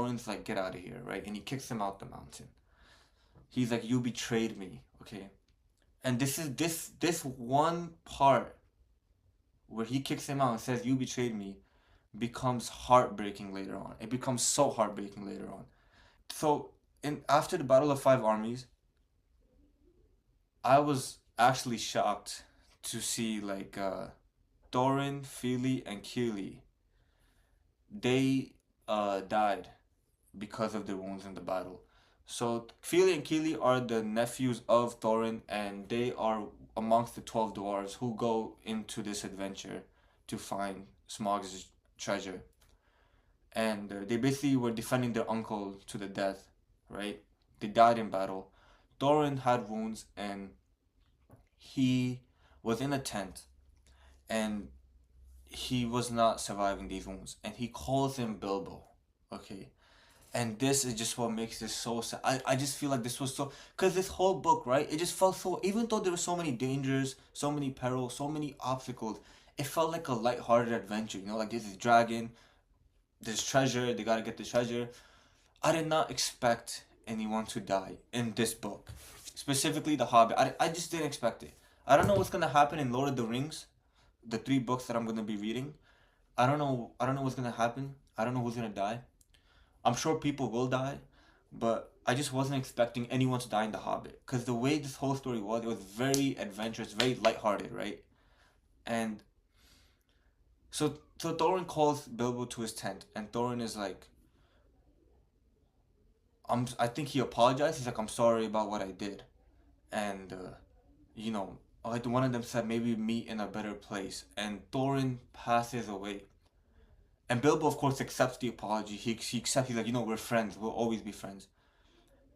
Thorin's like, get out of here, right? And he kicks him out the mountain. He's like, you betrayed me, okay? And this is this one part where he kicks him out and says, you betrayed me, becomes heartbreaking later on. It becomes so heartbreaking later on. So after the Battle of Five Armies, I was actually shocked to see like Thorin, Fili, and Kili. They died because of their wounds in the battle. So Fili and Kili are the nephews of Thorin, and they are amongst the 12 dwarves who go into this adventure to find Smaug's treasure. And they basically were defending their uncle to the death, right? They died in battle. Thorin had wounds, and he was in a tent, and he was not surviving these wounds, and he calls him Bilbo, okay? And this is just what makes this so sad. I just feel like this was so, because this whole book, right, it just felt so, even though there were so many dangers, so many perils, so many obstacles, it felt like a light-hearted adventure, you know, like there's this dragon, there's treasure, they gotta get the treasure. I did not expect anyone to die in this book, specifically the Hobbit. I just didn't expect it. I don't know what's gonna happen in Lord of the Rings, the 3 books that I'm gonna be reading. I don't know what's gonna happen. I don't know who's gonna die. I'm sure people will die, but I just wasn't expecting anyone to die in The Hobbit. Because the way this whole story was, it was very adventurous, very lighthearted, right? And so Thorin calls Bilbo to his tent, and Thorin is like, I think he apologized. He's like, I'm sorry about what I did. And, you know, like one of them said, maybe meet in a better place. And Thorin passes away. And Bilbo, of course, accepts the apology. He accepts, he's like, you know, we're friends. We'll always be friends.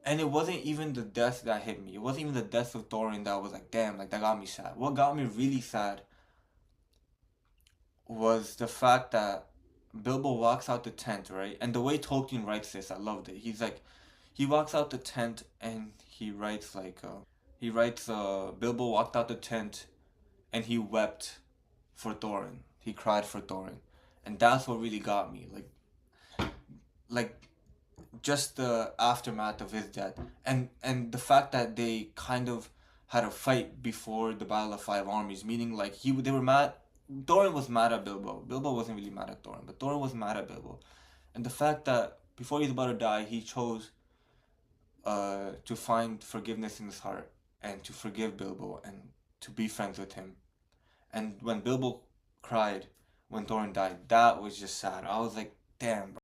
And it wasn't even the death that hit me. It wasn't even the death of Thorin that was like, damn, like that got me sad. What got me really sad was the fact that Bilbo walks out the tent, right? And the way Tolkien writes this, I loved it. He's like, he walks out the tent and he writes like, Bilbo walked out the tent and he wept for Thorin. He cried for Thorin. And that's what really got me. Like just the aftermath of his death, and the fact that they kind of had a fight before the Battle of Five Armies, meaning like they were mad. Thorin was mad at Bilbo. Bilbo wasn't really mad at Thorin, but Thorin was mad at Bilbo, and the fact that before he's about to die, he chose to find forgiveness in his heart and to forgive Bilbo and to be friends with him. And when Bilbo cried when Thorin died, that was just sad. I was like, damn, bro.